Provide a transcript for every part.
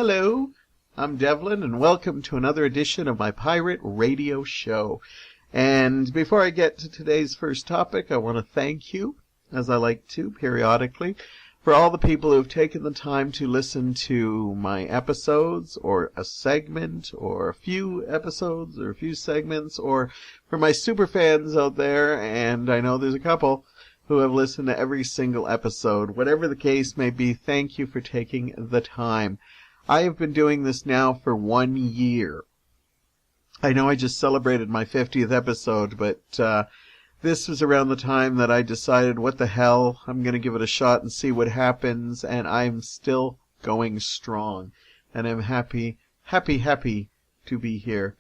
Hello, I'm Devlin, and welcome to another edition of my pirate radio show. And before I get to today's first topic, I want to thank you, as I like to periodically, for all the people who have taken the time to listen to my episodes, or a segment, or a few episodes, or a few segments, or for my super fans out there, and I know there's a couple who have listened to every single episode. Whatever the case may be, thank you for taking the time. I have been doing this now for 1 year. I know I just celebrated my 50th episode, but this was around the time that I decided, what the hell, I'm going to give it a shot and see what happens, and I'm still going strong. And I'm happy to be here.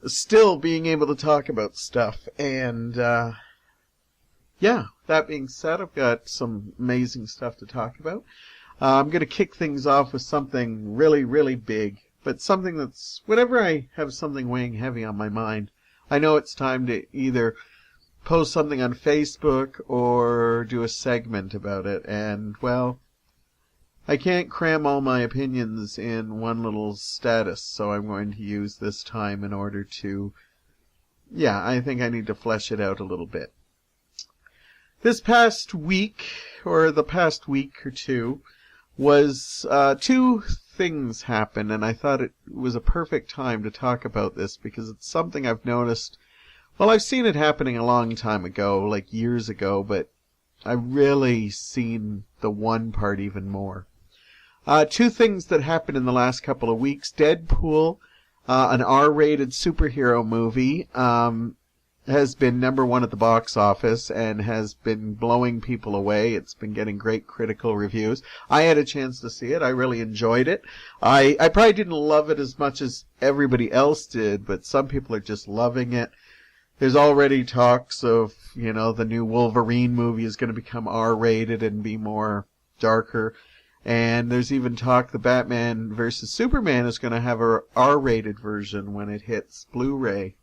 Still being able to talk about stuff, and yeah, that being said, I've got some amazing stuff to talk about. I'm going to kick things off with something really big, but something that's, whenever I have something weighing heavy on my mind, I know it's time to either post something on Facebook or do a segment about it, and, well, I can't cram all my opinions in one little status, so I'm going to use this time in order to, I think I need to flesh it out a little bit. This past week, or the past week or two, was two things happened, and I thought it was a perfect time to talk about this because it's something I've noticed. Well, I've seen it happening a long time ago, like years ago, but I've really seen the one part even more. Two things that happened in the last couple of weeks. Deadpool, an R-rated superhero movie, has been #1 at the box office and has been blowing people away. It's been getting great critical reviews. I had a chance to see it. I really enjoyed it. I probably didn't love it as much as everybody else did, but some people are just loving it. There's already talks of, the new Wolverine movie is going to become R-rated and be more darker. And there's even talk the Batman vs. Superman is going to have a R-rated version when it hits Blu-ray.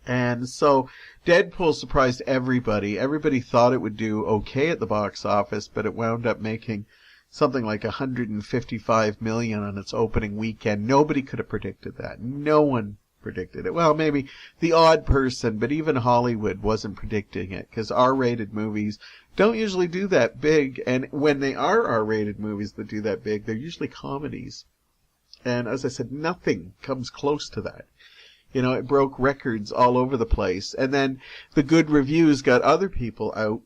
And so Deadpool surprised everybody. Everybody thought it would do okay at the box office, but it wound up making something like $155 million on its opening weekend. Nobody could have predicted that. No one predicted it. Well, maybe the odd person, but even Hollywood wasn't predicting it, because R-rated movies don't usually do that big, and when they are R-rated movies that do that big, they're usually comedies. And as I said, nothing comes close to that. It broke records all over the place. And then the good reviews got other people out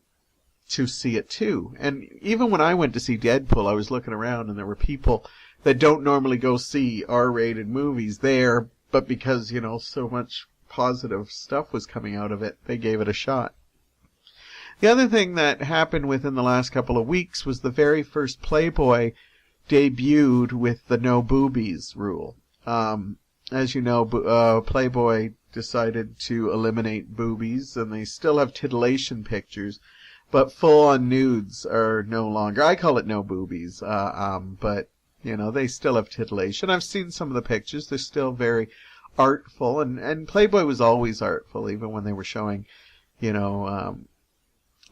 to see it too. And even when I went to see Deadpool, I was looking around and there were people that don't normally go see R-rated movies there, but because, so much positive stuff was coming out of it, they gave it a shot. The other thing that happened within the last couple of weeks was the very first Playboy debuted with the no boobies rule. As you know, Playboy decided to eliminate boobies, and they still have titillation pictures, but full-on nudes are no longer. I call it no boobies, but, they still have titillation. I've seen some of the pictures. They're still very artful, and Playboy was always artful, even when they were showing,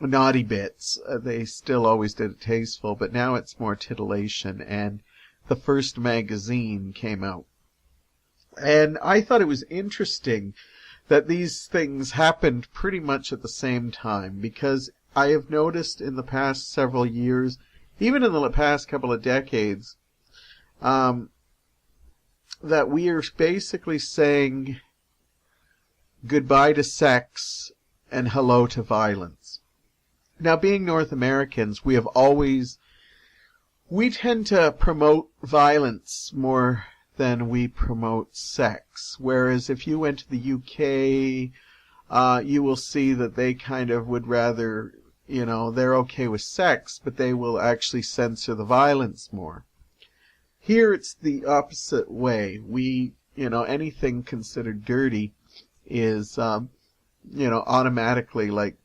naughty bits. They still always did it tasteful, but now it's more titillation, and the first magazine came out. And I thought it was interesting that these things happened pretty much at the same time, because I have noticed in the past several years, even in the past couple of decades, that we are basically saying goodbye to sex and hello to violence. Now, being North Americans, we tend to promote violence more than we promote sex. Whereas if you went to the UK, you will see that they kind of would rather, they're okay with sex, but they will actually censor the violence more. Here it's the opposite way. We, anything considered dirty is, automatically like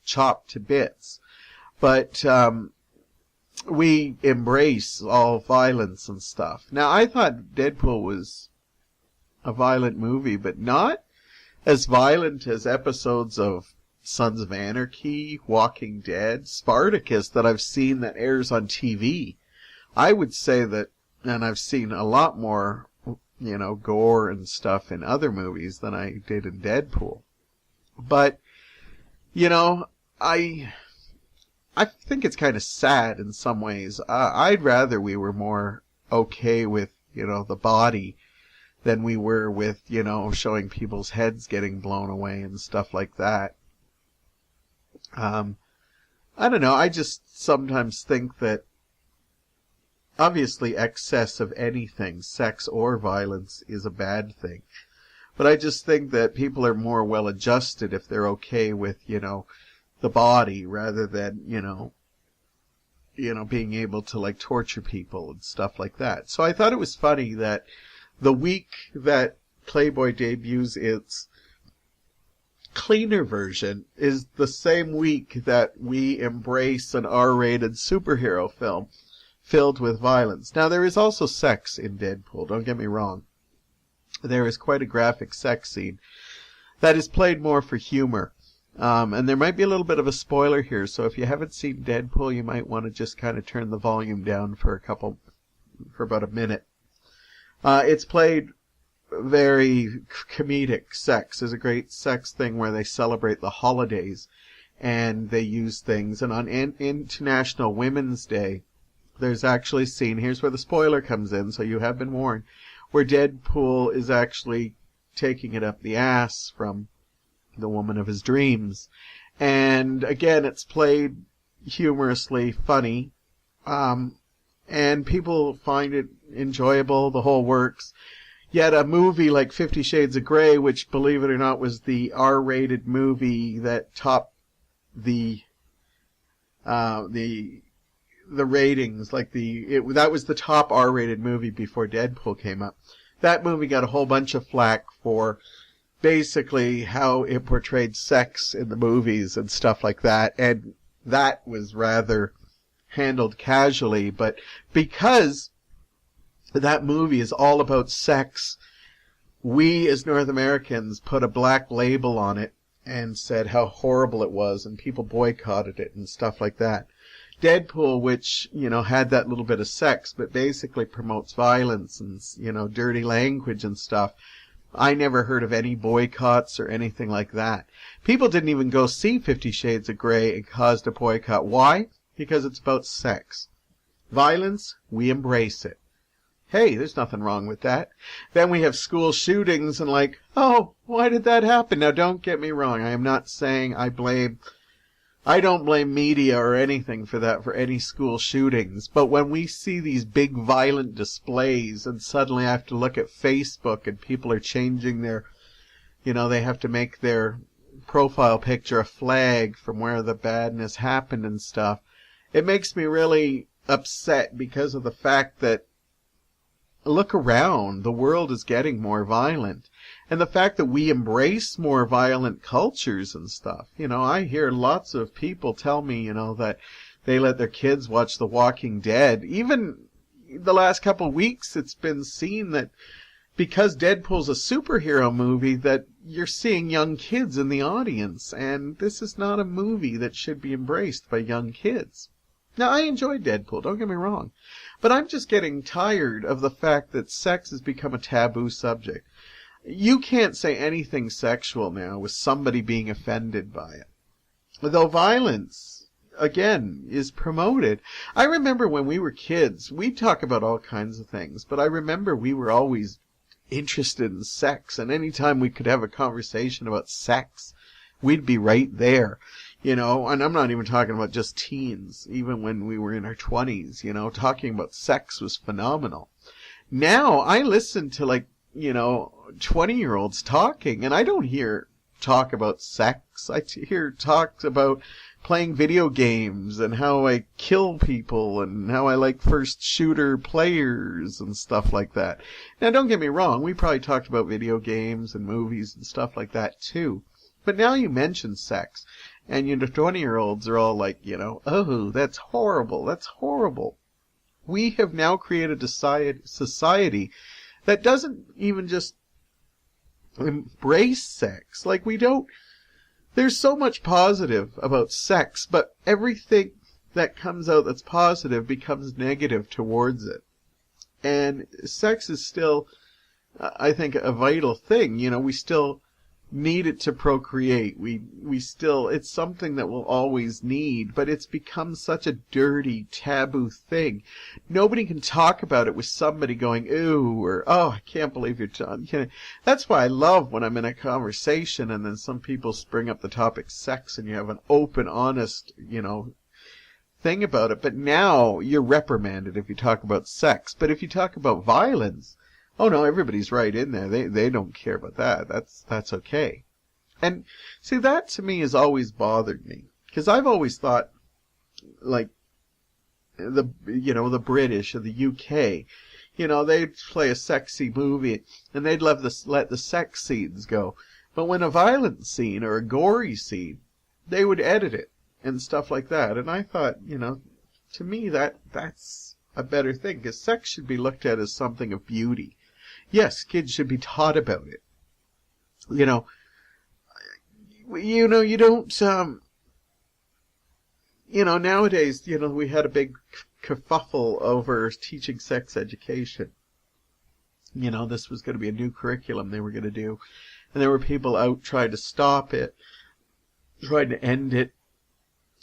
chopped to bits. But, we embrace all violence and stuff. Now, I thought Deadpool was a violent movie, but not as violent as episodes of Sons of Anarchy, Walking Dead, Spartacus that I've seen that airs on TV. I would say that and I've seen a lot more, gore and stuff in other movies than I did in Deadpool. But, I think it's kind of sad in some ways. I'd rather we were more okay with, the body than we were with, showing people's heads getting blown away and stuff like that. I don't know. I just sometimes think that obviously excess of anything, sex or violence, is a bad thing. But I just think that people are more well adjusted if they're okay with, the body rather than, being able to like torture people and stuff like that. So I thought it was funny that the week that Playboy debuts its cleaner version is the same week that we embrace an R-rated superhero film filled with violence. Now, there is also sex in Deadpool, don't get me wrong. There is quite a graphic sex scene that is played more for humor. And there might be a little bit of a spoiler here, so if you haven't seen Deadpool, you might want to just kind of turn the volume down for about a minute. It's played very comedic. Sex is a great sex thing where they celebrate the holidays and they use things. And on International Women's Day, there's actually a scene, here's where the spoiler comes in, so you have been warned, where Deadpool is actually taking it up the ass from the woman of his dreams. And again, it's played humorously funny, and people find it enjoyable, the whole works. Yet a movie like 50 Shades of Grey, which, believe it or not, was the R-rated movie that topped the ratings, that was the top R-rated movie before Deadpool came up. That movie got a whole bunch of flack for basically how it portrayed sex in the movies and stuff like that, and that was rather handled casually. But because that movie is all about sex, we as North Americans put a black label on it and said how horrible it was, and people boycotted it and stuff like that. Deadpool, which, had that little bit of sex, but basically promotes violence and, dirty language and stuff, I never heard of any boycotts or anything like that. People didn't even go see 50 Shades of Grey and caused a boycott. Why? Because it's about sex. Violence, we embrace it. Hey, there's nothing wrong with that. Then we have school shootings and oh, why did that happen? Now, don't get me wrong. I am not saying I don't blame media or anything for that, for any school shootings. But when we see these big violent displays and suddenly I have to look at Facebook and people are changing their, they have to make their profile picture a flag from where the badness happened and stuff, it makes me really upset because of the fact that, look around, the world is getting more violent. And the fact that we embrace more violent cultures and stuff. I hear lots of people tell me, that they let their kids watch The Walking Dead. Even the last couple of weeks, it's been seen that because Deadpool's a superhero movie, that you're seeing young kids in the audience. And this is not a movie that should be embraced by young kids. Now, I enjoy Deadpool, don't get me wrong. But I'm just getting tired of the fact that sex has become a taboo subject. You can't say anything sexual now with somebody being offended by it. Though violence, again, is promoted. I remember when we were kids, we'd talk about all kinds of things, but I remember we were always interested in sex, and any time we could have a conversation about sex, we'd be right there. And I'm not even talking about just teens, even when we were in our 20s, talking about sex was phenomenal. Now, I listen to 20-year-olds talking, and I don't hear talk about sex. I hear talks about playing video games and how I kill people and how I like first shooter players and stuff like that. Now, don't get me wrong, we probably talked about video games and movies and stuff like that too. But now you mention sex, and 20-year-olds are all like, oh, that's horrible, that's horrible. We have now created a society that doesn't even just embrace sex. There's so much positive about sex, but everything that comes out that's positive becomes negative towards it. And sex is still, I think, a vital thing. We still need it to procreate. We still, it's something that we'll always need, but it's become such a dirty, taboo thing. Nobody can talk about it with somebody going, ooh, or, oh, I can't believe you're done. That's why I love when I'm in a conversation and then some people spring up the topic sex and you have an open, honest, thing about it. But now you're reprimanded if you talk about sex. But if you talk about violence, oh no, everybody's right in there. They don't care about that. That's okay. And see, that to me has always bothered me, because I've always thought, like, the British or the UK, they'd play a sexy movie and they'd let the sex scenes go. But when a violent scene or a gory scene, they would edit it and stuff like that. And I thought, to me that's a better thing, because sex should be looked at as something of beauty. Yes, kids should be taught about it. You don't, nowadays, we had a big kerfuffle over teaching sex education. This was going to be a new curriculum they were going to do. And there were people out trying to stop it, trying to end it.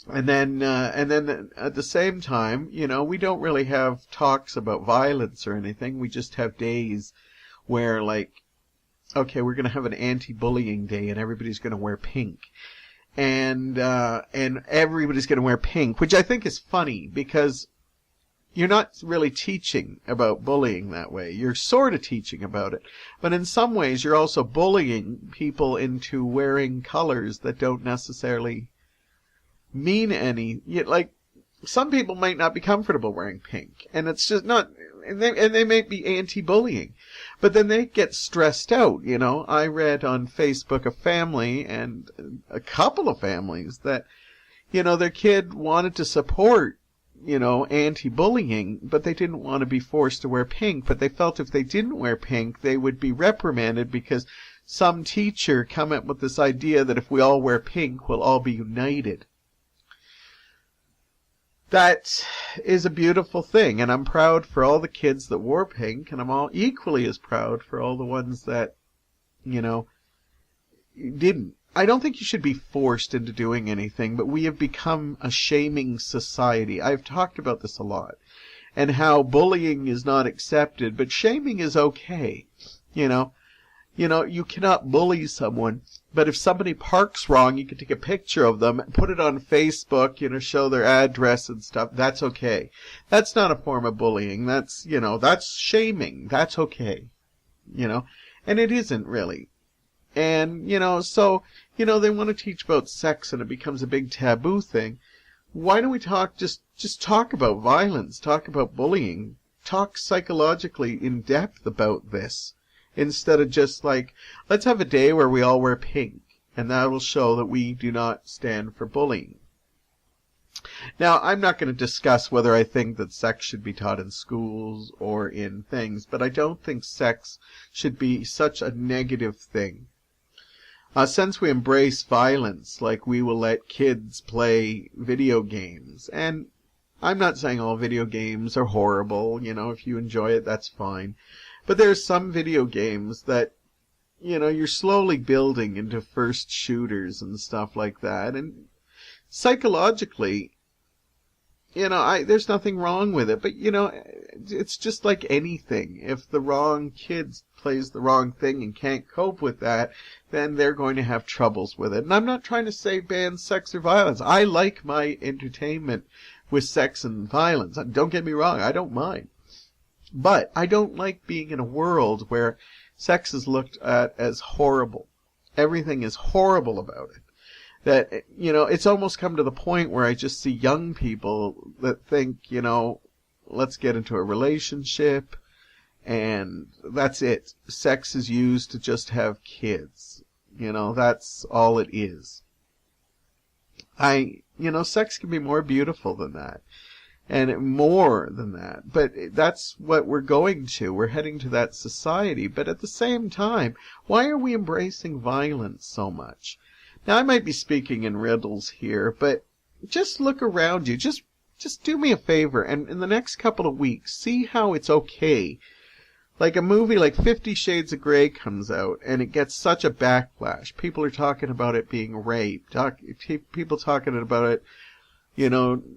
And then at the same time, we don't really have talks about violence or anything. We just have days where, like, okay, we're going to have an anti-bullying day and everybody's going to wear pink. And everybody's going to wear pink, which I think is funny, because you're not really teaching about bullying that way. You're sort of teaching about it. But in some ways, you're also bullying people into wearing colors that don't necessarily mean any. Like, some people might not be comfortable wearing pink, and it's just not, and they may be anti-bullying, but then they get stressed out. I read on Facebook a family, and a couple of families, that their kid wanted to support anti-bullying, but they didn't want to be forced to wear pink. But they felt if they didn't wear pink, they would be reprimanded, because some teacher come up with this idea that if we all wear pink, we'll all be united. That is a beautiful thing, and I'm proud for all the kids that wore pink, and I'm all equally as proud for all the ones that, didn't. I don't think you should be forced into doing anything, but we have become a shaming society. I've talked about this a lot, and how bullying is not accepted, but shaming is okay. You cannot bully someone, but if somebody parks wrong, you can take a picture of them, put it on Facebook, show their address and stuff. That's okay. That's not a form of bullying. That's, that's shaming. That's okay. And it isn't really. And, so, they want to teach about sex and it becomes a big taboo thing. Why don't we just talk about violence, talk about bullying, talk psychologically in depth about this? Instead of just like, let's have a day where we all wear pink, and that will show that we do not stand for bullying. Now, I'm not going to discuss whether I think that sex should be taught in schools or in things, but I don't think sex should be such a negative thing. Since we embrace violence, like, we will let kids play video games, and I'm not saying all video games are horrible. If you enjoy it, that's fine. But there's some video games that, you're slowly building into first shooters and stuff like that. And psychologically, there's nothing wrong with it. But, it's just like anything. If the wrong kid plays the wrong thing and can't cope with that, then they're going to have troubles with it. And I'm not trying to say ban sex or violence. I like my entertainment with sex and violence. Don't get me wrong, I don't mind. But I don't like being in a world where sex is looked at as horrible. Everything is horrible about it. That, it's almost come to the point where I just see young people that think, let's get into a relationship and that's it. Sex is used to just have kids. That's all it is. Sex can be more beautiful than that. And more than that. But that's what we're going to. We're heading to that society. But at the same time, why are we embracing violence so much? Now, I might be speaking in riddles here, but just look around you. Just just do me a favor, and in the next couple of weeks, see how it's okay. Like a movie like 50 Shades of Grey comes out, and it gets such a backlash. People are talking about it being rape. People talking about it,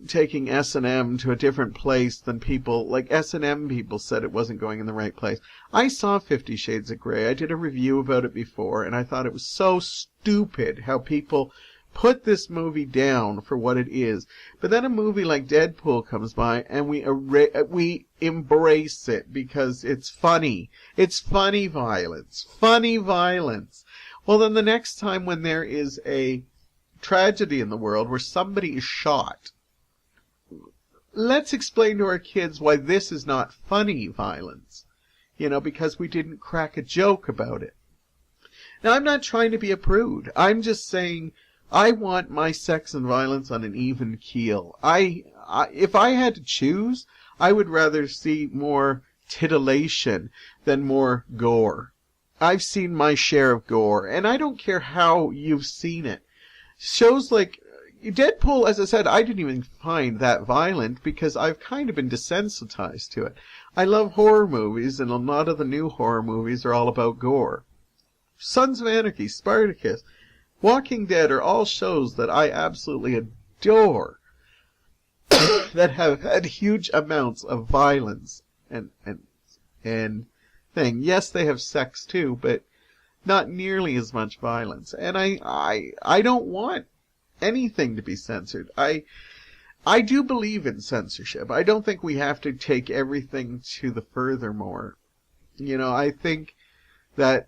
taking S&M to a different place than people, like S&M people said it wasn't going in the right place. I saw 50 Shades of Grey. I did a review about it before, and I thought it was so stupid how people put this movie down for what it is. But then a movie like Deadpool comes by, and we embrace it because it's funny. It's funny violence. Funny violence. Well, then the next time when there is a tragedy in the world where somebody is shot, let's explain to our kids why this is not funny violence. Because we didn't crack a joke about it. Now, I'm not trying to be a prude. I'm just saying I want my sex and violence on an even keel. If I had to choose, I would rather see more titillation than more gore. I've seen my share of gore, and I don't care how you've seen it. Shows like Deadpool, as I said, I didn't even find that violent because I've kind of been desensitized to it. I love horror movies, and a lot of the new horror movies are all about gore. Sons of Anarchy, Spartacus, Walking Dead are all shows that I absolutely adore that have had huge amounts of violence and thing. Yes, they have sex too, but not nearly as much violence. And I don't want anything to be censored. I do believe in censorship. I don't think we have to take everything to the furthermore. I think that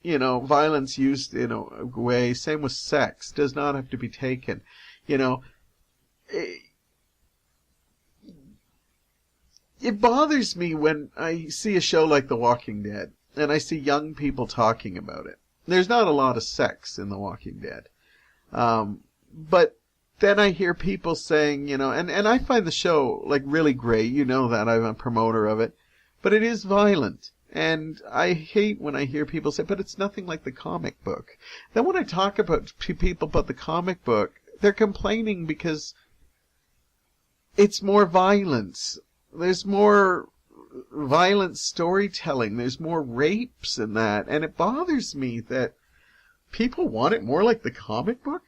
violence used in a way, same with sex, does not have to be taken. It bothers me when I see a show like The Walking Dead, and I see young people talking about it. There's not a lot of sex in The Walking Dead. But then I hear people saying, and I find the show, really great. That I'm a promoter of it. But it is violent. And I hate when I hear people say, but it's nothing like the comic book. Then when I talk about people about the comic book, they're complaining because it's more violence. There's more violent storytelling. There's more rapes in that. And it bothers me that people want it more like the comic book.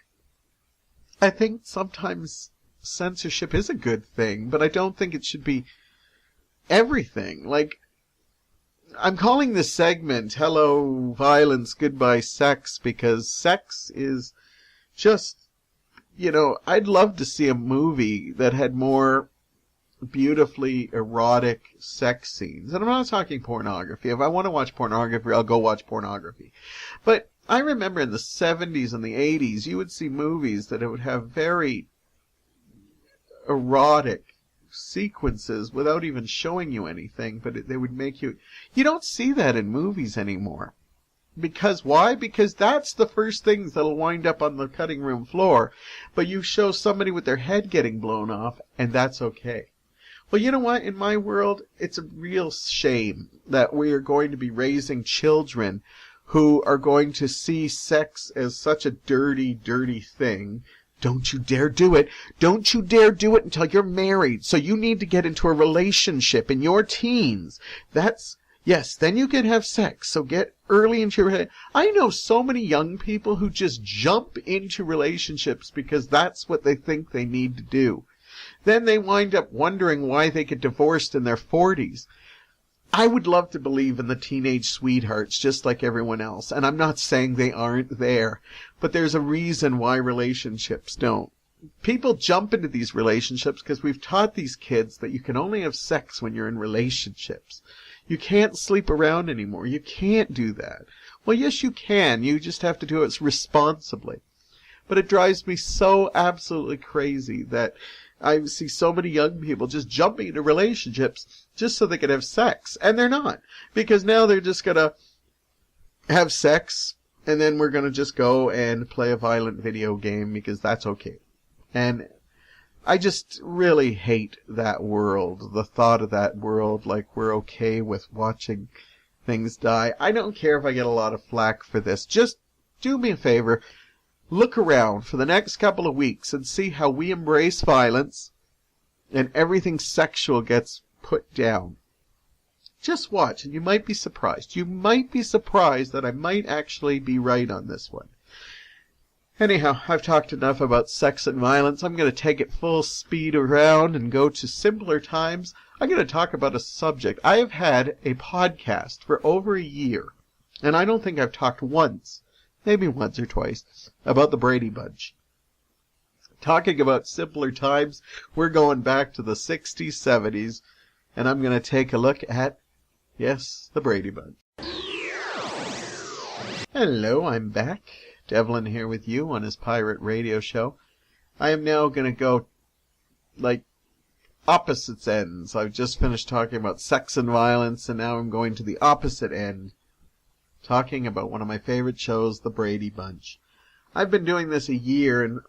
I think sometimes censorship is a good thing, but I don't think it should be everything. I'm calling this segment Hello Violence, Goodbye Sex, because sex is just, I'd love to see a movie that had more beautifully erotic sex scenes. And I'm not talking pornography. If I want to watch pornography, I'll go watch pornography. But I remember in the 70s and the 80s, you would see movies that would have very erotic sequences without even showing you anything, but they would make you... You don't see that in movies anymore. Because why? Because that's the first things that'll wind up on the cutting room floor. But you show somebody with their head getting blown off, and that's okay. Well, you know what? In my world, it's a real shame that we are going to be raising children who are going to see sex as such a dirty, dirty thing. Don't you dare do it. Don't you dare do it until you're married. So you need to get into a relationship in your teens. Yes, then you can have sex. So get early into your... I know so many young people who just jump into relationships because that's what they think they need to do. Then they wind up wondering why they get divorced in their 40s. I would love to believe in the teenage sweethearts just like everyone else. And I'm not saying they aren't there. But there's a reason why relationships don't. People jump into these relationships because we've taught these kids that you can only have sex when you're in relationships. You can't sleep around anymore. You can't do that. Well, yes, you can. You just have to do it responsibly. But it drives me so absolutely crazy that I see so many young people just jumping into relationships just so they can have sex. And they're not. Because now they're just going to have sex, and then we're going to just go and play a violent video game because that's okay. And I just really hate that world, the thought of that world, like we're okay with watching things die. I don't care if I get a lot of flack for this. Just do me a favor. Look around for the next couple of weeks and see how we embrace violence and everything sexual gets put down. Just watch, and you might be surprised. You might be surprised that I might actually be right on this one. Anyhow, I've talked enough about sex and violence. I'm going to take it full speed around and go to simpler times. I'm going to talk about a subject. I have had a podcast for over a year, and I don't think I've talked once, maybe once or twice, about the Brady Bunch. Talking about simpler times, we're going back to the 60s, 70s, and I'm going to take a look at, yes, the Brady Bunch. Hello, I'm back. Devlin here with you on his pirate radio show. I am now going to go, opposites ends. I've just finished talking about sex and violence, and now I'm going to the opposite end, talking about one of my favorite shows, The Brady Bunch. I've been doing this a year, and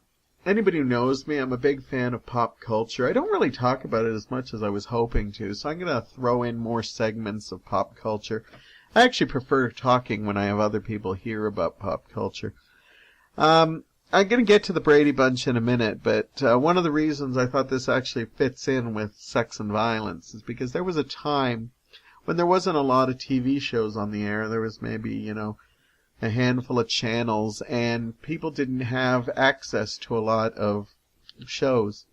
anybody who knows me, I'm a big fan of pop culture. I don't really talk about it as much as I was hoping to, so I'm going to throw in more segments of pop culture. I actually prefer talking when I have other people hear about pop culture. I'm going to get to the Brady Bunch in a minute, but one of the reasons I thought this actually fits in with sex and violence is because there was a time when there wasn't a lot of TV shows on the air. There was maybe, a handful of channels, and people didn't have access to a lot of shows,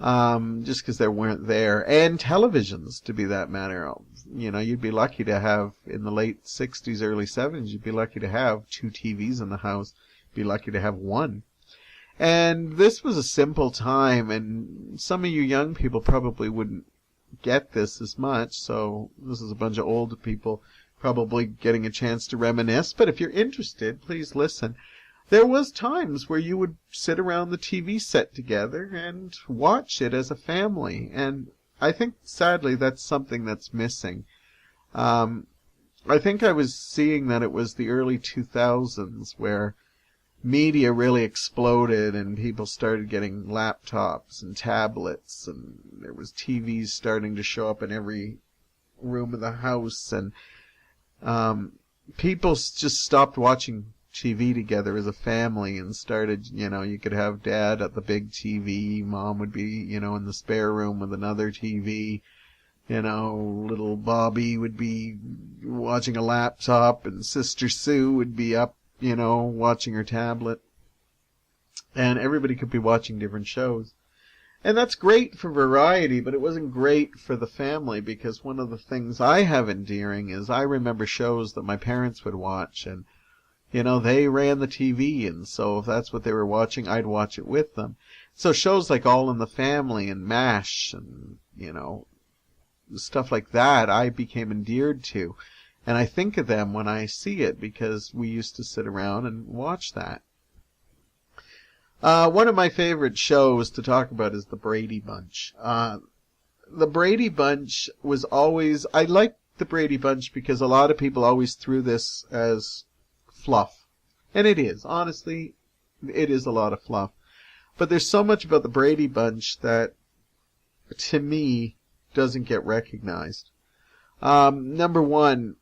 just because they weren't there. And televisions, to be that matter. You'd be lucky to have, in the late 60s, early 70s, you'd be lucky to have 2 TVs in the house. Be lucky to have 1. And this was a simple time, and some of you young people probably wouldn't get this as much, so this is a bunch of old people probably getting a chance to reminisce. But if you're interested, please listen. There was times where you would sit around the TV set together and watch it as a family, and I think sadly that's something that's missing. I think I was seeing that it was the early 2000s where media really exploded and people started getting laptops and tablets, and there was TVs starting to show up in every room of the house, and people just stopped watching TV together as a family and started, you could have dad at the big TV, mom would be, in the spare room with another TV, little Bobby would be watching a laptop, and Sister Sue would be up, watching her tablet, and everybody could be watching different shows. And that's great for variety, but it wasn't great for the family, because one of the things I have endearing is I remember shows that my parents would watch, and, they ran the TV, and so if that's what they were watching, I'd watch it with them. So shows like All in the Family and MASH and, stuff like that, I became endeared to. And I think of them when I see it because we used to sit around and watch that. One of my favorite shows to talk about is The Brady Bunch. The Brady Bunch was always... I liked The Brady Bunch because a lot of people always threw this as fluff. And it is. Honestly, it is a lot of fluff. But there's so much about The Brady Bunch that, to me, doesn't get recognized. Number one,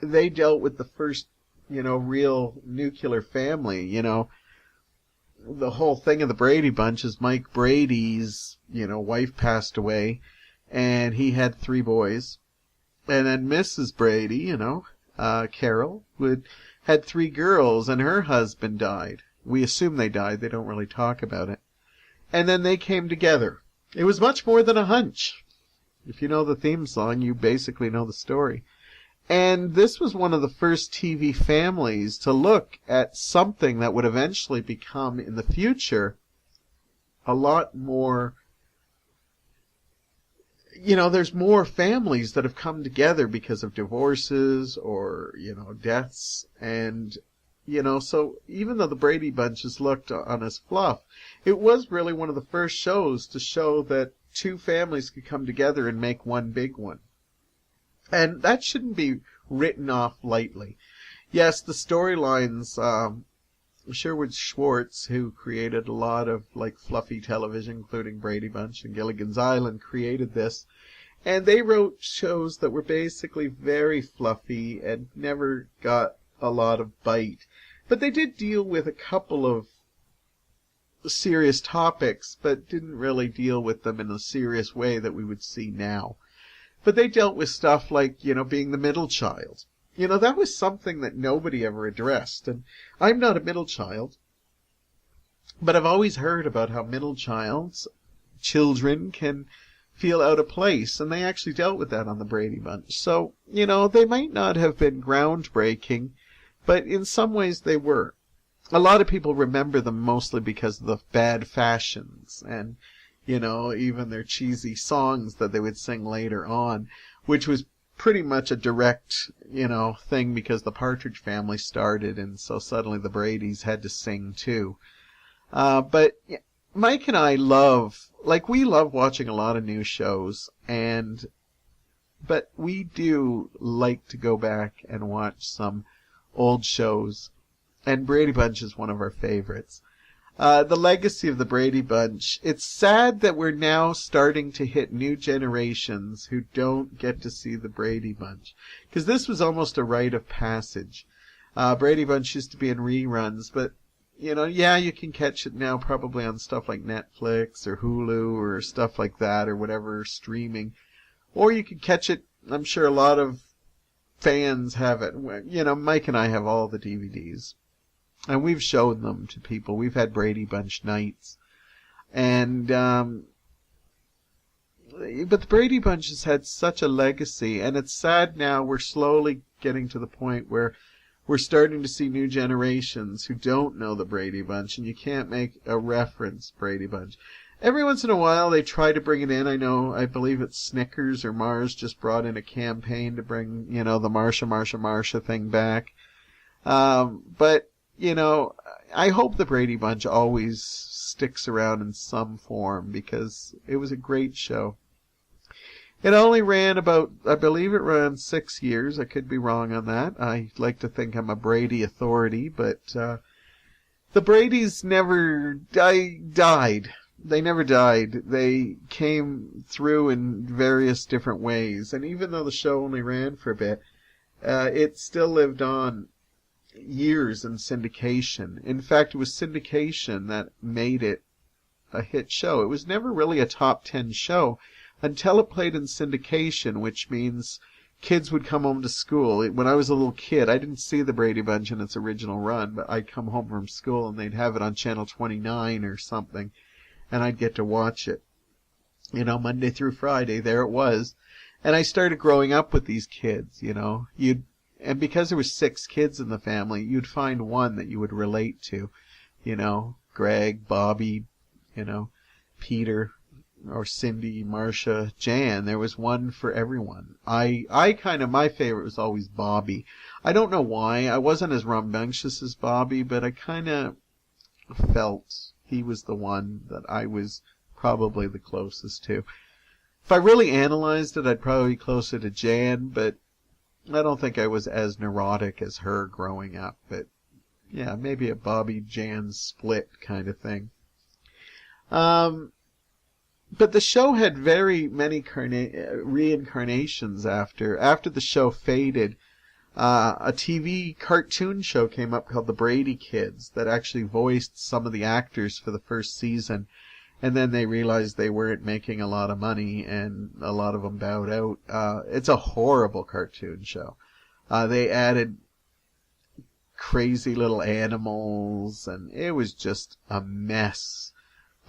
they dealt with the first, real nuclear family, The whole thing of the Brady Bunch is Mike Brady's, wife passed away, and he had 3 boys. And then Mrs. Brady, Carol, had 3 girls, and her husband died. We assume they died. They don't really talk about it. And then they came together. It was much more than a hunch. If you know the theme song, you basically know the story. And this was one of the first TV families to look at something that would eventually become, in the future, a lot more... there's more families that have come together because of divorces or, deaths. And, so even though the Brady Bunch is looked on as fluff, it was really one of the first shows to show that 2 families could come together and make one big one. And that shouldn't be written off lightly. Yes, the storylines, Sherwood Schwartz, who created a lot of fluffy television, including Brady Bunch and Gilligan's Island, created this. And they wrote shows that were basically very fluffy and never got a lot of bite. But they did deal with a couple of serious topics, but didn't really deal with them in a serious way that we would see now. But they dealt with stuff like, being the middle child. That was something that nobody ever addressed. And I'm not a middle child, but I've always heard about how children can feel out of place, and they actually dealt with that on the Brady Bunch. So, they might not have been groundbreaking, but in some ways they were. A lot of people remember them mostly because of the bad fashions and, even their cheesy songs that they would sing later on, which was pretty much a direct, thing because the Partridge Family started, and so suddenly the Bradys had to sing too. But Mike and I we love watching a lot of new shows, but we do like to go back and watch some old shows, and Brady Bunch is one of our favorites. The legacy of the Brady Bunch, it's sad that we're now starting to hit new generations who don't get to see the Brady Bunch, because this was almost a rite of passage. Brady Bunch used to be in reruns, but you can catch it now probably on stuff like Netflix or Hulu or stuff like that or whatever streaming. Or you can catch it, I'm sure a lot of fans have it. Mike and I have all the DVDs. And we've showed them to people. We've had Brady Bunch nights. And, but the Brady Bunch has had such a legacy, and it's sad now we're slowly getting to the point where we're starting to see new generations who don't know the Brady Bunch, and you can't make a reference Brady Bunch. Every once in a while they try to bring it in. I believe it's Snickers or Mars just brought in a campaign to bring, the Marsha thing back. But, I hope the Brady Bunch always sticks around in some form because it was a great show. It only ran I believe it ran 6 years. I could be wrong on that. I like to think I'm a Brady authority, but the Bradys never died. They never died. They came through in various different ways. And even though the show only ran for a bit, it still lived on years in syndication. In fact, it was syndication that made it a hit show. It was never really a top 10 show until it played in syndication, which means kids would come home to school. When I was a little kid, I didn't see the Brady Bunch in its original run, but I'd come home from school and they'd have it on Channel 29 or something, and I'd get to watch it. Monday through Friday, there it was. And I started growing up with these kids, and because there were 6 kids in the family, you'd find one that you would relate to. Greg, Bobby, Peter, or Cindy, Marcia, Jan. There was one for everyone. My favorite was always Bobby. I don't know why. I wasn't as rambunctious as Bobby, but I kind of felt he was the one that I was probably the closest to. If I really analyzed it, I'd probably be closer to Jan, but I don't think I was as neurotic as her growing up. But yeah, maybe a Bobby-Jan split kind of thing. But the show had very many reincarnations after the show faded. A TV cartoon show came up called The Brady Kids that actually voiced some of the actors for the first season. And then they realized they weren't making a lot of money, and a lot of them bowed out. It's a horrible cartoon show. They added crazy little animals, and it was just a mess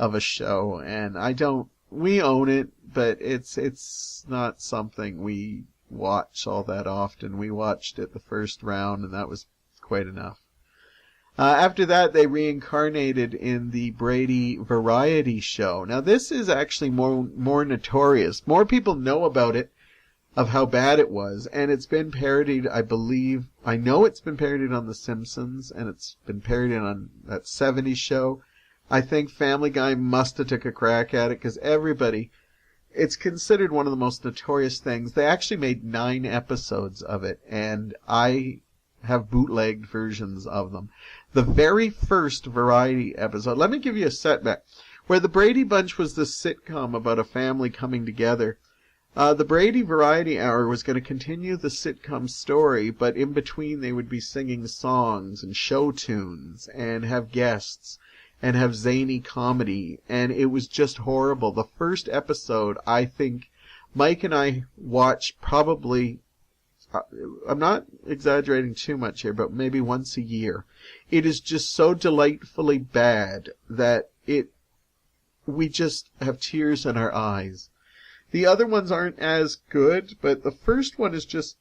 of a show. And we own it, but it's not something we watch all that often. We watched it the first round, and that was quite enough. After that, they reincarnated in the Brady Variety Show. Now, this is actually more notorious. More people know about it, of how bad it was, and it's been parodied, I know it's been parodied on The Simpsons, and it's been parodied on that 70s show. I think Family Guy must have took a crack at it, because it's considered one of the most notorious things. They actually made 9 episodes of it, and I have bootlegged versions of them. The very first variety episode, let me give you a setback, where the Brady Bunch was this sitcom about a family coming together. The Brady Variety Hour was going to continue the sitcom story, but in between they would be singing songs and show tunes and have guests. and have zany comedy, and it was just horrible. The first episode, I think Mike and I watched probably, I'm not exaggerating too much here, but maybe once a year. It is just so delightfully bad that we just have tears in our eyes. The other ones aren't as good, but the first one is just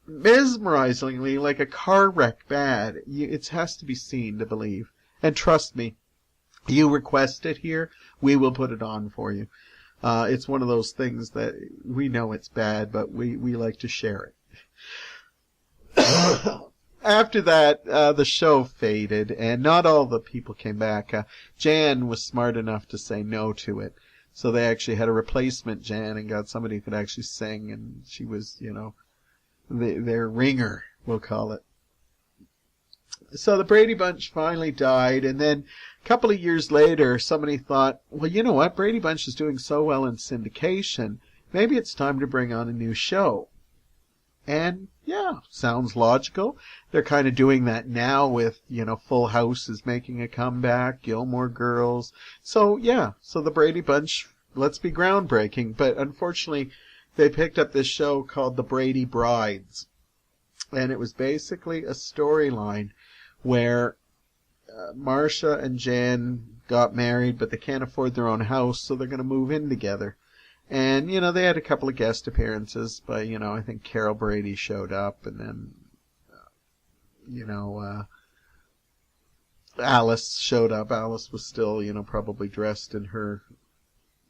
mesmerizingly like a car wreck bad. It has to be seen to believe. And trust me, you request it here, we will put it on for you. It's one of those things that we know it's bad, but we like to share it. After that, the show faded, and not all the people came back. Jan was smart enough to say no to it. So they actually had a replacement Jan and got somebody who could actually sing, and she was, their ringer, we'll call it. So the Brady Bunch finally died, and then a couple of years later, somebody thought, well, you know what? Brady Bunch is doing so well in syndication. Maybe it's time to bring on a new show. And, yeah, sounds logical. They're kind of doing that now with, Full House is making a comeback, Gilmore Girls. So, yeah, so the Brady Bunch, let's be groundbreaking. But unfortunately, they picked up this show called The Brady Brides. And it was basically a storyline where Marcia and Jan got married, but they can't afford their own house, so they're going to move in together. And, they had a couple of guest appearances by, I think Carol Brady showed up, and then, Alice showed up. Alice was still, probably dressed in her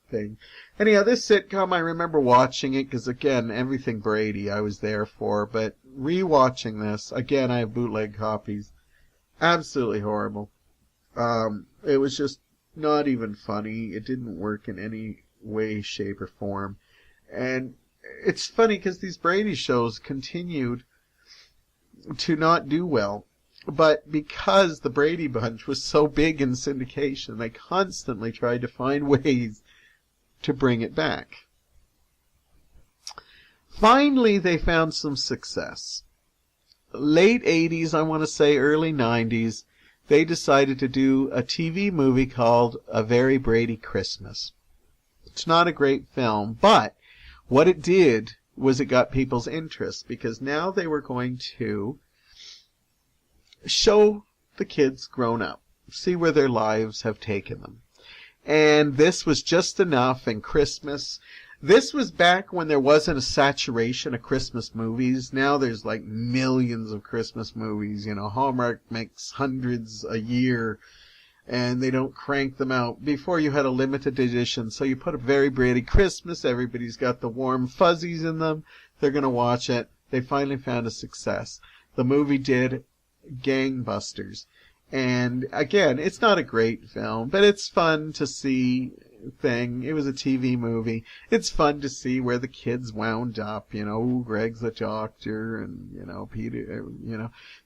thing. Anyhow, this sitcom, I remember watching it, because again, everything Brady I was there for, but rewatching this, again, I have bootleg copies. Absolutely horrible. It was just not even funny. It didn't work in any way, shape, or form. And it's funny because these Brady shows continued to not do well. But because the Brady Bunch was so big in syndication, they constantly tried to find ways to bring it back. Finally, they found some success. Late 80s, I want to say early 90s, they decided to do a TV movie called A Very Brady Christmas. It's not a great film, but what it did was it got people's interest, because now they were going to show the kids grown up, see where their lives have taken them. And this was just enough, and Christmas. This was back when there wasn't a saturation of Christmas movies. Now there's like millions of Christmas movies. Hallmark makes hundreds a year, and they don't crank them out. Before, you had a limited edition, so you put a Very Brady Christmas, everybody's got the warm fuzzies in them, they're going to watch it. They finally found a success. The movie did gangbusters. And again, it's not a great film, but it's fun to see thing. It was a TV movie. It's fun to see where the kids wound up. Greg's a doctor, and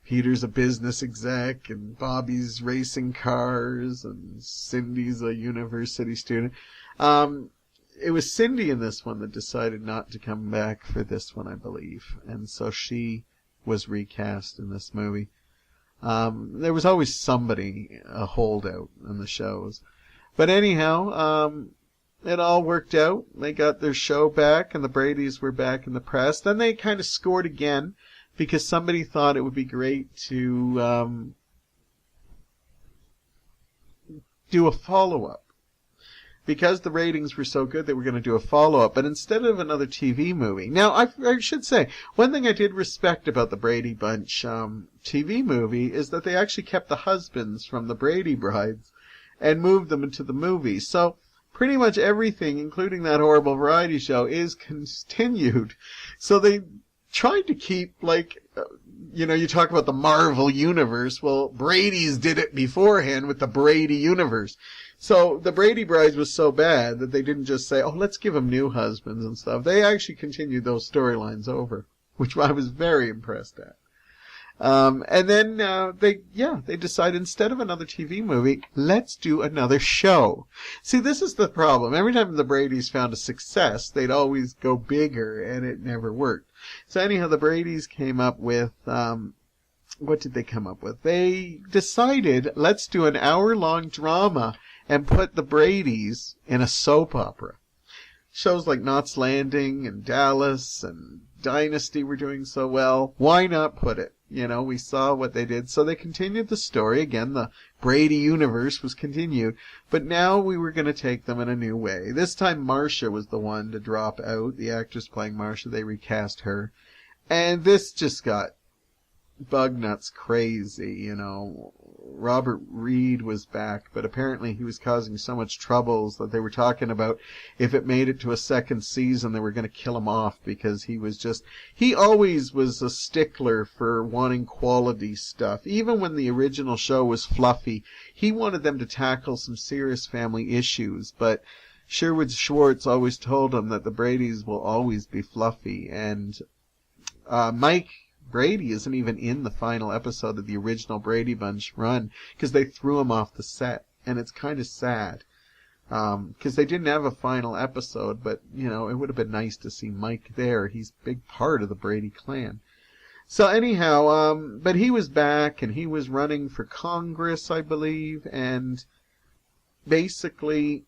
Peter's a business exec, and Bobby's racing cars, and Cindy's a university student. It was Cindy in this one that decided not to come back for this one, I believe, and so she was recast in this movie. There was always somebody, a holdout in the shows. But anyhow, it all worked out. They got their show back, and the Bradys were back in the press. Then they kind of scored again, because somebody thought it would be great to do a follow-up. Because the ratings were so good, they were going to do a follow-up. But instead of another TV movie... Now, I should say, one thing I did respect about the Brady Bunch TV movie is that they actually kept the husbands from the Brady Brides and moved them into the movie. So pretty much everything, including that horrible variety show, is continued. So they tried to keep, you talk about the Marvel Universe. Well, Brady's did it beforehand with the Brady Universe. So the Brady Brides was so bad that they didn't just say, oh, let's give them new husbands and stuff. They actually continued those storylines over, which I was very impressed at. And then they decided, instead of another TV movie, let's do another show. See, this is the problem. Every time the Bradys found a success, they'd always go bigger, and it never worked. So anyhow, the Bradys came up with what did they come up with? They decided, let's do an hour-long drama and put the Bradys in a soap opera. Shows like Knots Landing and Dallas and Dynasty were doing so well. Why not put it? We saw what they did. So they continued the story. Again, the Brady universe was continued. But now we were going to take them in a new way. This time Marcia was the one to drop out. The actress playing Marcia, they recast her. And this just got bug nuts crazy, Robert Reed was back, but apparently he was causing so much troubles that they were talking about if it made it to a second season, they were going to kill him off because he always was a stickler for wanting quality stuff. Even when the original show was fluffy, he wanted them to tackle some serious family issues, but Sherwood Schwartz always told him that the Bradys will always be fluffy, and Mike Brady isn't even in the final episode of the original Brady Bunch run because they threw him off the set, and it's kind of sad because they didn't have a final episode, but it would have been nice to see Mike there. He's a big part of the Brady clan. So anyhow, but he was back and he was running for Congress, I believe, and basically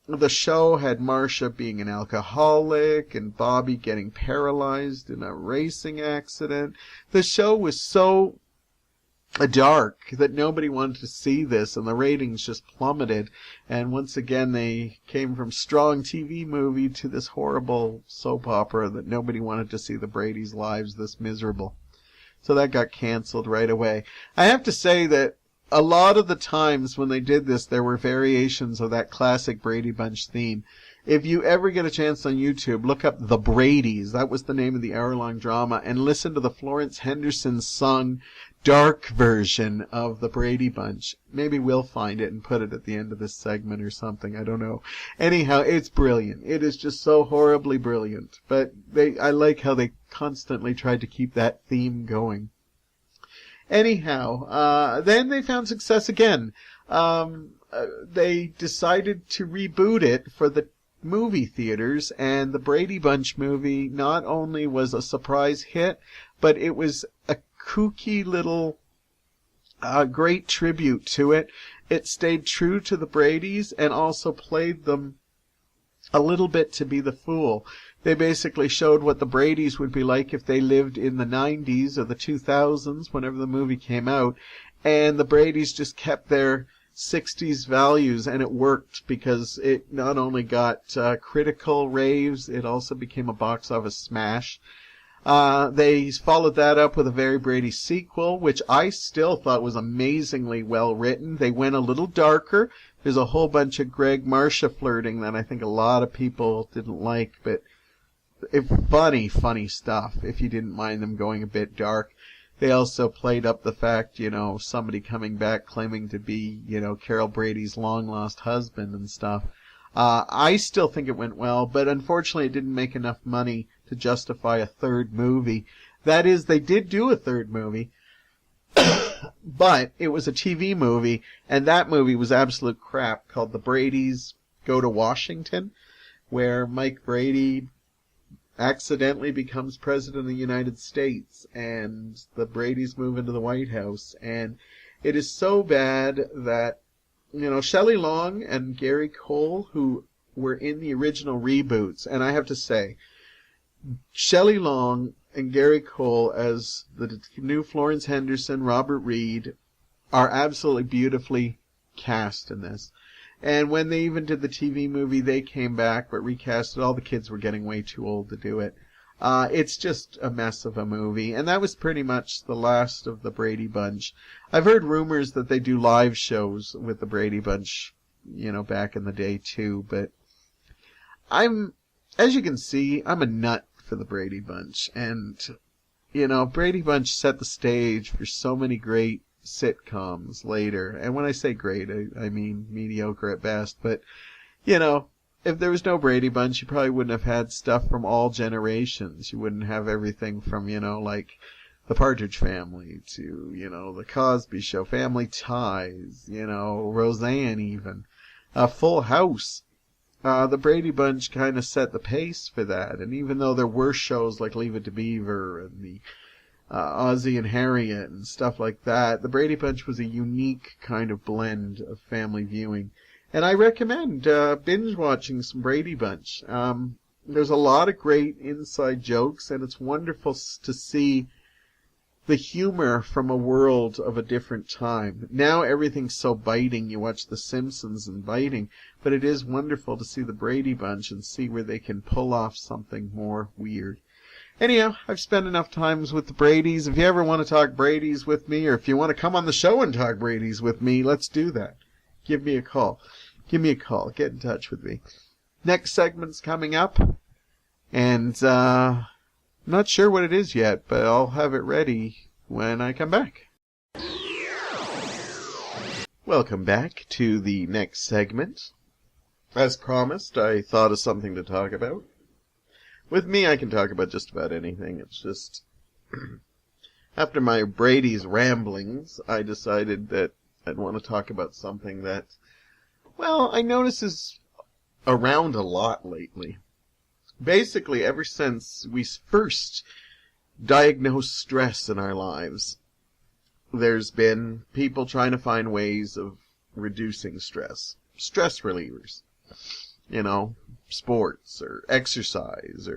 the show had Marcia being an alcoholic and Bobby getting paralyzed in a racing accident. The show was so dark that nobody wanted to see this, and the ratings just plummeted. And once again, they came from strong TV movie to this horrible soap opera that nobody wanted to see the Brady's lives this miserable. So that got canceled right away. I have to say that a lot of the times when they did this, there were variations of that classic Brady Bunch theme. If you ever get a chance on YouTube, look up The Bradys. That was the name of the hour-long drama. And listen to the Florence Henderson sung dark version of The Brady Bunch. Maybe we'll find it and put it at the end of this segment or something. I don't know. Anyhow, it's brilliant. It is just so horribly brilliant. But I like how they constantly tried to keep that theme going. Anyhow, then they found success again. They decided to reboot it for the movie theaters, and the Brady Bunch movie not only was a surprise hit, but it was a kooky little great tribute to it. It stayed true to the Bradys and also played them a little bit to be the fool. They basically showed what the Bradys would be like if they lived in the 90s or the 2000s, whenever the movie came out, and the Bradys just kept their 60s values, and it worked because it not only got critical raves, it also became a box office smash. They followed that up with a Very Brady sequel, which I still thought was amazingly well written. They went a little darker. There's a whole bunch of Greg Marcia flirting that I think a lot of people didn't like, but funny stuff, if you didn't mind them going a bit dark. They also played up the fact, somebody coming back claiming to be, Carol Brady's long-lost husband and stuff. I still think it went well, but unfortunately it didn't make enough money to justify a third movie. That is, they did do a third movie, but it was a TV movie, and that movie was absolute crap, called The Bradys Go to Washington, where Mike Brady accidentally becomes president of the United States, and the Bradys move into the White House, and it is so bad that, Shelley Long and Gary Cole, who were in the original reboots, and I have to say, Shelley Long and Gary Cole as the new Florence Henderson, Robert Reed, are absolutely beautifully cast in this. And when they even did the TV movie, they came back but recast it. All the kids were getting way too old to do it. It's just a mess of a movie. And that was pretty much the last of the Brady Bunch. I've heard rumors that they do live shows with the Brady Bunch, back in the day too. But as you can see, I'm a nut for the Brady Bunch. And, Brady Bunch set the stage for so many great sitcoms later. And when I say great, I mean mediocre at best. But, if there was no Brady Bunch, you probably wouldn't have had stuff from all generations. You wouldn't have everything from, like the Partridge Family to, the Cosby Show, Family Ties, Roseanne even. Full House. The Brady Bunch kind of set the pace for that. And even though there were shows like Leave It to Beaver and the Ozzie and Harriet and stuff like that. The Brady Bunch was a unique kind of blend of family viewing. And I recommend binge watching some Brady Bunch. There's a lot of great inside jokes, and it's wonderful to see the humor from a world of a different time. Now everything's so biting. You watch The Simpsons and biting, but it is wonderful to see the Brady Bunch and see where they can pull off something more weird. Anyhow, I've spent enough times with the Bradys. If you ever want to talk Bradys with me, or if you want to come on the show and talk Bradys with me, let's do that. Give me a call. Give me a call. Get in touch with me. Next segment's coming up, and I'm not sure what it is yet, but I'll have it ready when I come back. Welcome back to the next segment. As promised, I thought of something to talk about. With me, I can talk about just about anything. It's just, after my Brady's ramblings, I decided that I'd want to talk about something that, well, I notice is around a lot lately. Basically, ever since we first diagnosed stress in our lives, there's been people trying to find ways of reducing stress. Stress relievers. You know, sports or exercise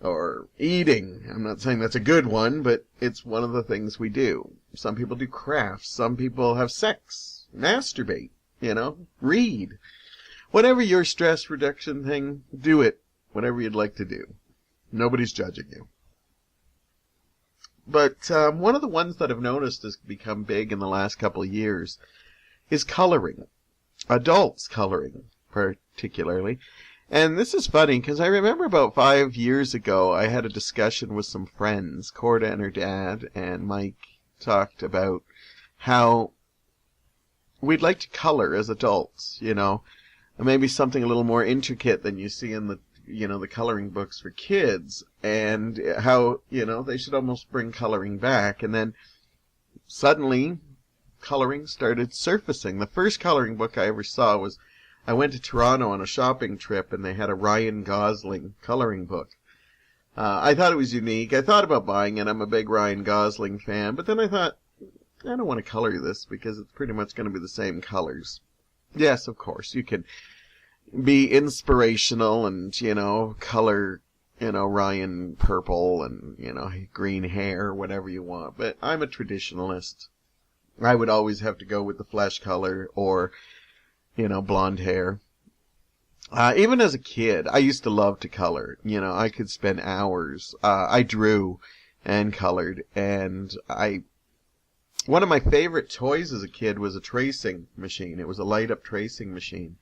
or eating. I'm not saying that's a good one, but it's one of the things we do. Some people do crafts. Some people have sex, masturbate, read. Whatever your stress reduction thing, do it. Whatever you'd like to do. Nobody's judging you. But one of the ones that I've noticed has become big in the last couple of years is coloring. Adults coloring, particularly. And this is funny, because I remember about 5 years ago, I had a discussion with some friends. Corda and her dad and Mike talked about how we'd like to color as adults, maybe something a little more intricate than you see in the coloring books for kids, and how, they should almost bring coloring back. And then suddenly coloring started surfacing. The first coloring book I ever saw was, I went to Toronto on a shopping trip, and they had a Ryan Gosling coloring book. I thought it was unique. I thought about buying it. I'm a big Ryan Gosling fan, but then I thought, I don't want to color this because it's pretty much going to be the same colors. Yes, of course, you can be inspirational and, color, Ryan purple and, green hair, whatever you want. But I'm a traditionalist. I would always have to go with the flesh color or, blonde hair. Even as a kid, I used to love to color. I could spend hours. I drew and colored, and one of my favorite toys as a kid was a tracing machine. It was a light-up tracing machine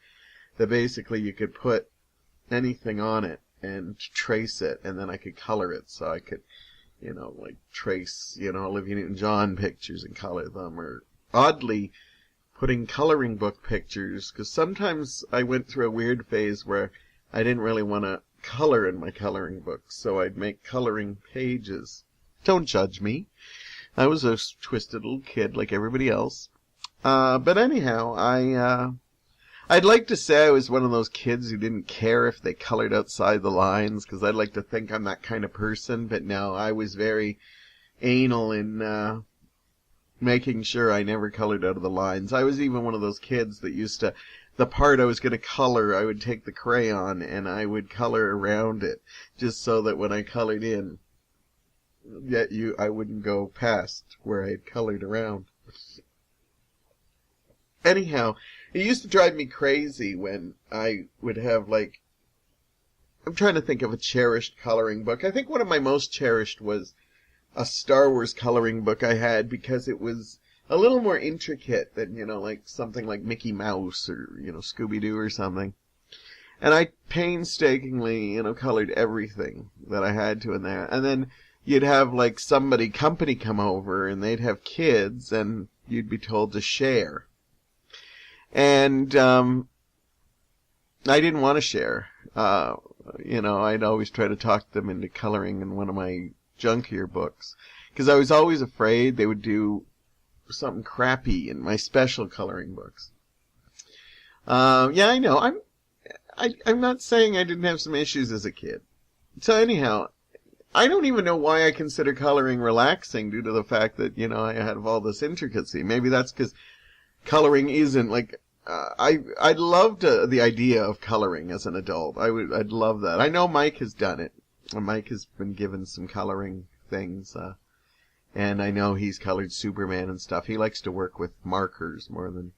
that basically you could put anything on it and trace it, and then I could color it. So I could, trace, Olivia Newton-John pictures and color them, or oddly putting coloring book pictures, because sometimes I went through a weird phase where I didn't really want to color in my coloring books, so I'd make coloring pages. Don't judge me. I was a twisted little kid like everybody else. But anyhow, I'd like to say I was one of those kids who didn't care if they colored outside the lines, because I'd like to think I'm that kind of person, but no, I was very anal in making sure I never colored out of the lines. I was even one of those kids that used to, the part I was going to color, I would take the crayon and I would color around it, just so that when I colored in, I wouldn't go past where I had colored around. Anyhow, it used to drive me crazy when I would have, I'm trying to think of a cherished coloring book. I think one of my most cherished was a Star Wars coloring book I had, because it was a little more intricate than, something like Mickey Mouse or, Scooby-Doo or something. And I painstakingly, colored everything that I had to in there. And then you'd have, company come over, and they'd have kids, and you'd be told to share. And I didn't want to share. I'd always try to talk them into coloring in one of my junkier books, because I was always afraid they would do something crappy in my special coloring books. Yeah, I know. I'm not saying I didn't have some issues as a kid. So anyhow, I don't even know why I consider coloring relaxing due to the fact that, I have all this intricacy. Maybe that's because coloring isn't like, I'd love the idea of coloring as an adult. I'd love that. I know Mike has done it. Mike has been given some coloring things, and I know he's colored Superman and stuff. He likes to work with markers more than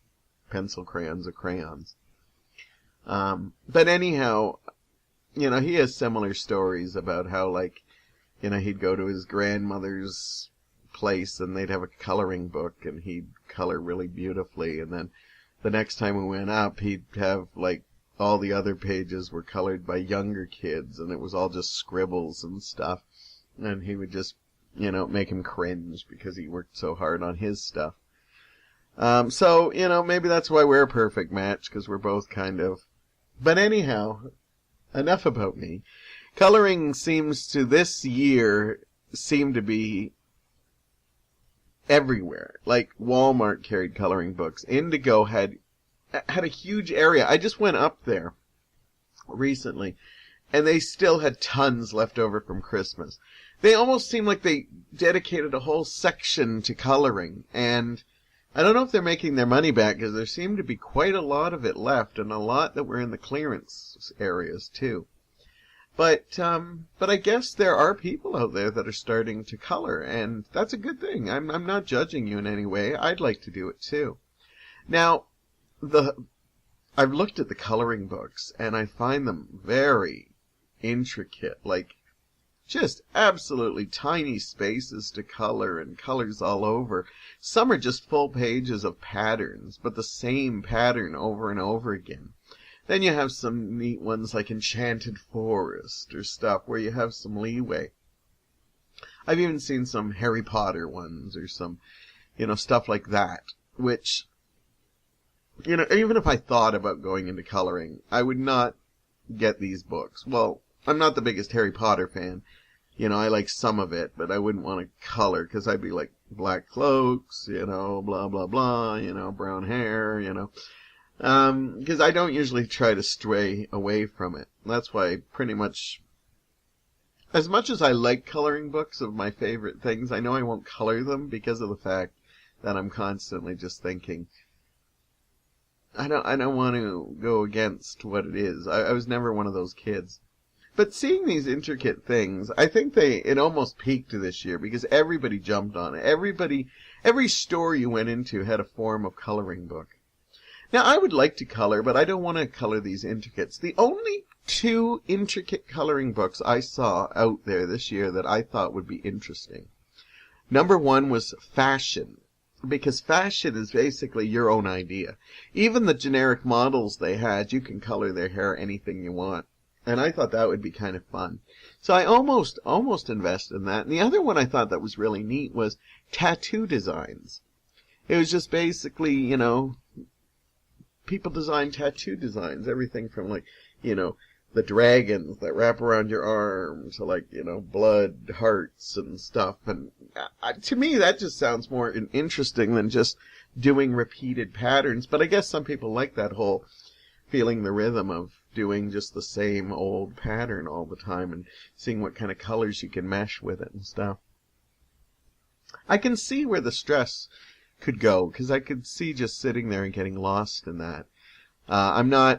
pencil crayons or crayons. But anyhow, he has similar stories about how, like, he'd go to his grandmother's place and they'd have a coloring book and he'd color really beautifully. And then the next time we went up, he'd have, like, all the other pages were colored by younger kids and it was all just scribbles and stuff. And he would just, make him cringe because he worked so hard on his stuff. So, maybe that's why we're a perfect match, because we're both kind of... But anyhow, enough about me. Coloring seems to this year seem to be everywhere. Like, Walmart carried coloring books. Indigo had a huge area. I just went up there recently, and they still had tons left over from Christmas. They almost seem like they dedicated a whole section to coloring, and I don't know if they're making their money back, because there seemed to be quite a lot of it left, and a lot that were in the clearance areas, too. But I guess there are people out there that are starting to color, and that's a good thing. I'm not judging you in any way. I'd like to do it, too. Now, I've looked at the coloring books, and I find them very intricate, like, just absolutely tiny spaces to color and colors all over. Some are just full pages of patterns, but the same pattern over and over again. Then you have some neat ones like Enchanted Forest or stuff where you have some leeway. I've even seen some Harry Potter ones or some, stuff like that, which, even if I thought about going into coloring, I would not get these books. Well, I'm not the biggest Harry Potter fan. I like some of it, but I wouldn't want to color, because I'd be like, black cloaks, blah, blah, blah, brown hair, because I don't usually try to stray away from it. That's why pretty much as I like coloring books of my favorite things, I know I won't color them because of the fact that I'm constantly just thinking, I don't want to go against what it is. I was never one of those kids. But seeing these intricate things, I think it almost peaked this year because everybody jumped on it. Every store you went into had a form of coloring book. Now, I would like to color, but I don't want to color these intricates. The only 2 intricate coloring books I saw out there this year that I thought would be interesting. Number 1 was fashion, because fashion is basically your own idea. Even the generic models they had, you can color their hair anything you want. And I thought that would be kind of fun. So I almost invested in that. And the other one I thought that was really neat was tattoo designs. It was just basically, people design tattoo designs. Everything from like, the dragons that wrap around your arm to like, blood, hearts and stuff. And to me, that just sounds more interesting than just doing repeated patterns. But I guess some people like that whole feeling the rhythm of doing just the same old pattern all the time and seeing what kind of colors you can mesh with it and stuff. I can see where the stress could go, because I could see just sitting there and getting lost in that. I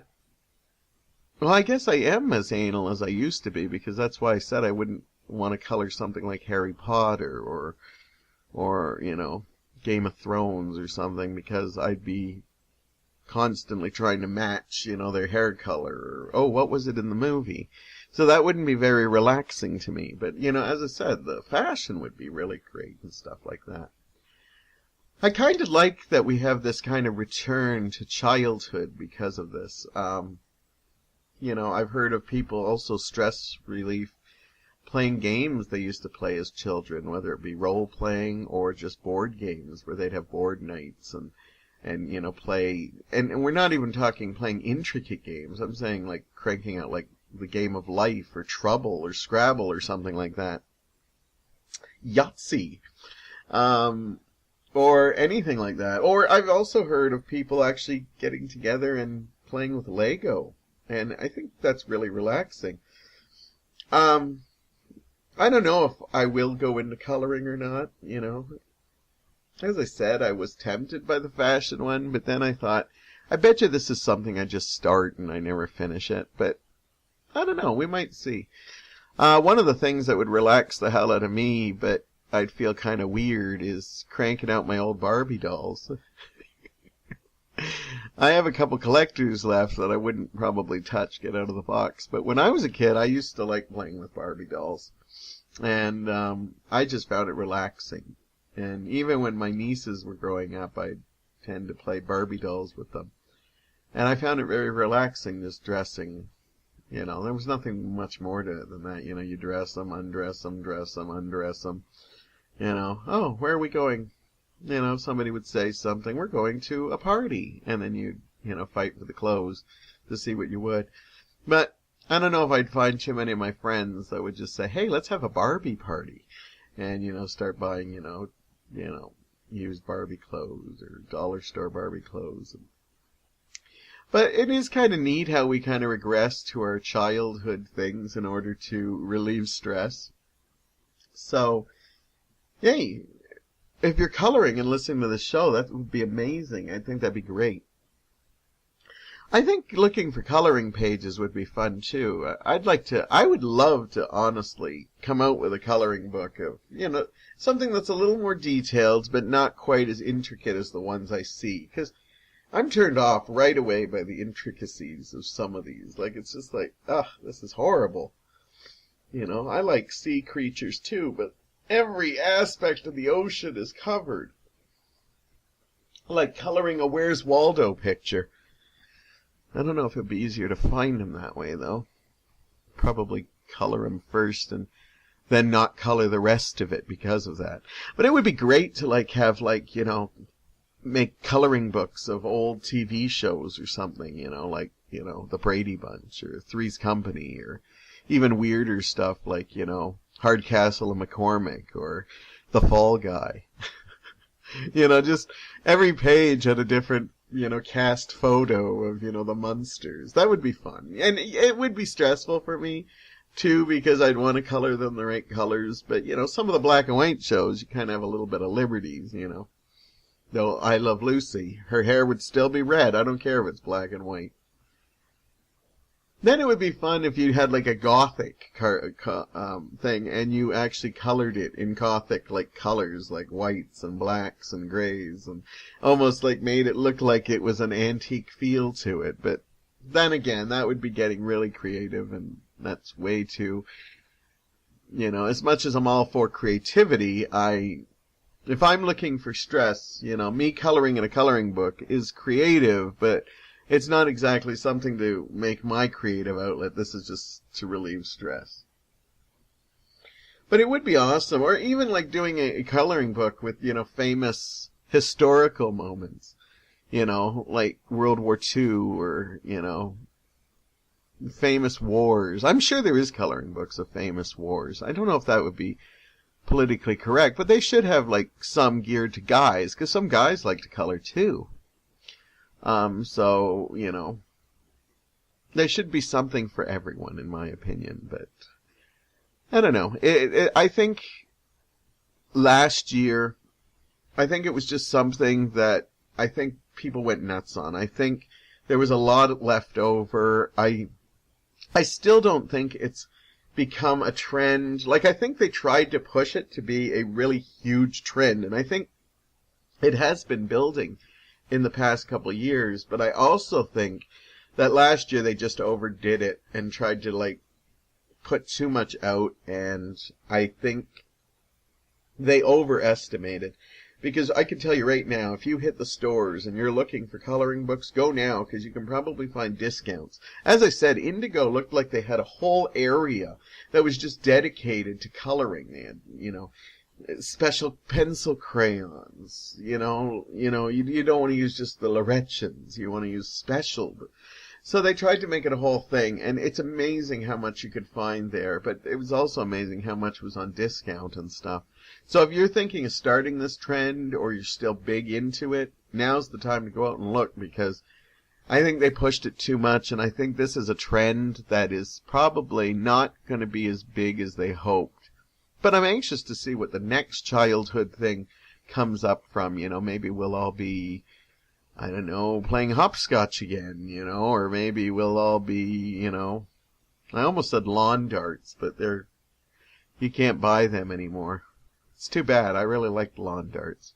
guess I am as anal as I used to be, because that's why I said I wouldn't want to color something like Harry Potter or Game of Thrones or something, because I'd be constantly trying to match, their hair color, or, what was it in the movie? So that wouldn't be very relaxing to me. But, as I said, the fashion would be really great and stuff like that. I kind of like that we have this kind of return to childhood because of this. I've heard of people also stress relief playing games they used to play as children, whether it be role-playing or just board games where they'd have board nights and play, and we're not even talking playing intricate games. I'm saying like cranking out like the Game of Life or Trouble or Scrabble or something like that. Yahtzee. Or anything like that. Or I've also heard of people actually getting together and playing with Lego. And I think that's really relaxing. I don't know if I will go into coloring or not, you know. As I said, I was tempted by the fashion one, but then I thought, I bet you this is something I just start and I never finish it. But I don't know, we might see. One of the things that would relax the hell out of me, but I'd feel kind of weird, is cranking out my old Barbie dolls. I have a couple collectors left that I wouldn't probably touch, get out of the box. But when I was a kid, I used to like playing with Barbie dolls. And I just found it relaxing. And even when my nieces were growing up, I'd tend to play Barbie dolls with them. And I found it very relaxing, just dressing. You know, there was nothing much more to it than that. You know, you dress them, undress them, dress them, undress them. You know, oh, where are we going? You know, somebody would say something, we're going to a party. And then you'd, you know, fight for the clothes to see what you would. But I don't know if I'd find too many of my friends that would just say, hey, let's have a Barbie party. And, you know, start buying, you know, used Barbie clothes or dollar store Barbie clothes. But it is kind of neat how we kind of regress to our childhood things in order to relieve stress. So, yay, if you're coloring and listening to the show, that would be amazing. I think that'd be great. I think looking for coloring pages would be fun too. I would love to honestly come out with a coloring book of, you know, something that's a little more detailed, but not quite as intricate as the ones I see. Because I'm turned off right away by the intricacies of some of these. Like, it's just like, this is horrible. You know, I like sea creatures too, but every aspect of the ocean is covered. Like coloring a Where's Waldo picture. I don't know if it'd be easier to find him that way, though. Probably color him first and then not color the rest of it because of that. But it would be great to, like, have, like, you know, make coloring books of old TV shows or something, you know, like, you know, The Brady Bunch or Three's Company, or even weirder stuff like, you know, Hardcastle and McCormick or The Fall Guy. You know, just every page had a different, you know, cast photo of, you know, the Munsters. That would be fun. And it would be stressful for me, too, because I'd want to color them the right colors. But, you know, some of the black and white shows, you kind of have a little bit of liberties, you know. Though I Love Lucy, her hair would still be red. I don't care if it's black and white. Then it would be fun if you had like a gothic thing and you actually colored it in gothic like colors, like whites and blacks and grays, and almost like made it look like it was an antique feel to it. But then again, that would be getting really creative, and that's way too, you know, as much as I'm all for creativity, if I'm looking for stress, you know, me coloring in a coloring book is creative, but it's not exactly something to make my creative outlet. This is just to relieve stress. But it would be awesome. Or even like doing a coloring book with, you know, famous historical moments. You know, like World War II or, you know, famous wars. I'm sure there is coloring books of famous wars. I don't know if that would be politically correct, but they should have like some geared to guys, because some guys like to color too. So, you know, there should be something for everyone, in my opinion, but I don't know. I think last year, I think it was just something that I think people went nuts on. I think there was a lot left over. I still don't think it's become a trend. Like, I think they tried to push it to be a really huge trend, and I think it has been building in the past couple of years, but I also think that last year they just overdid it and tried to, like, put too much out, and I think they overestimated. Because I can tell you right now, if you hit the stores and you're looking for coloring books, go now, because you can probably find discounts. As I said, Indigo looked like they had a whole area that was just dedicated to coloring. They had, you know, special pencil crayons, you don't want to use just the Laurentians, you want to use special. So they tried to make it a whole thing, and it's amazing how much you could find there, but it was also amazing how much was on discount and stuff. So if you're thinking of starting this trend, or you're still big into it, now's the time to go out and look, because I think they pushed it too much, and I think this is a trend that is probably not going to be as big as they hoped. But I'm anxious to see what the next childhood thing comes up from. Maybe we'll all be, I don't know, playing hopscotch again, or maybe we'll all be, I almost said lawn darts, but you can't buy them anymore. It's too bad. I really liked lawn darts.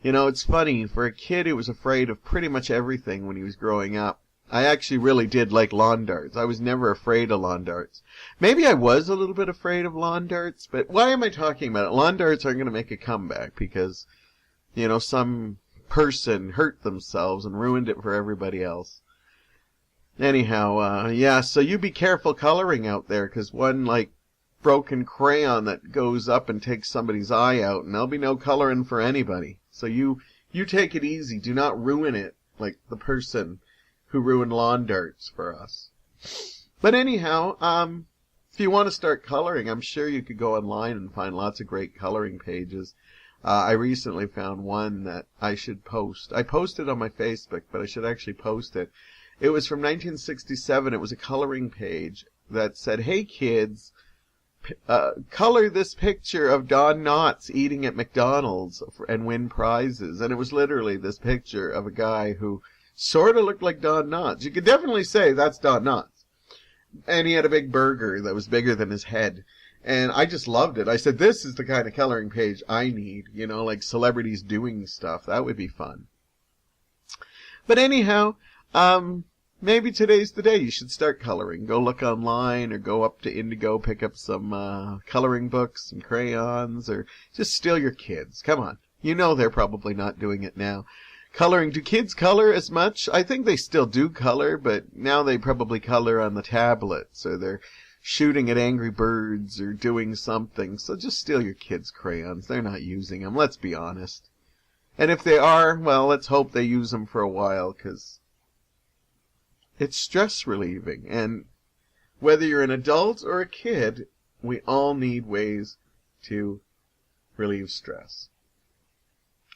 It's funny, for a kid who was afraid of pretty much everything when he was growing up, I actually really did like lawn darts. I was never afraid of lawn darts. Maybe I was a little bit afraid of lawn darts, but why am I talking about it? Lawn darts aren't going to make a comeback because, some person hurt themselves and ruined it for everybody else. Anyhow, yeah, so you be careful coloring out there, because one, broken crayon that goes up and takes somebody's eye out, and there'll be no coloring for anybody. So you take it easy. Do not ruin it like the person who ruined lawn darts for us. But anyhow, if you want to start coloring, I'm sure you could go online and find lots of great coloring pages. I recently found one that I should post. I posted on my Facebook, but I should actually post it. It was from 1967. It was a coloring page that said, "Hey kids, color this picture of Don Knotts eating at McDonald's and win prizes." And it was literally this picture of a guy who sort of looked like Don Knotts. You could definitely say that's Don Knotts. And he had a big burger that was bigger than his head. And I just loved it. I said, this is the kind of coloring page I need, like celebrities doing stuff. That would be fun. But anyhow, maybe today's the day you should start coloring. Go look online or go up to Indigo, pick up some coloring books and crayons, or just steal your kids. Come on. They're probably not doing it now. Coloring. Do kids color as much? I think they still do color, but now they probably color on the tablets, or they're shooting at Angry Birds or doing something. So just steal your kids' crayons. They're not using them, let's be honest. And if they are, well, let's hope they use them for a while, because it's stress relieving. And whether you're an adult or a kid, we all need ways to relieve stress.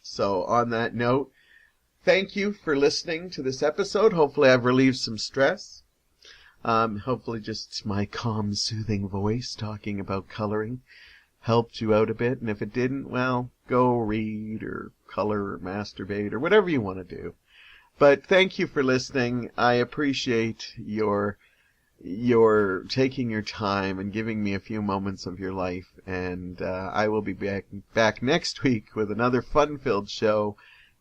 So on that note, thank you for listening to this episode. Hopefully I've relieved some stress. Hopefully just my calm, soothing voice talking about coloring helped you out a bit. And if it didn't, well, go read or color or masturbate or whatever you want to do. But thank you for listening. I appreciate your taking your time and giving me a few moments of your life. And I will be back next week with another fun-filled show.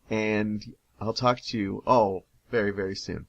And I'll talk to you all very, very soon.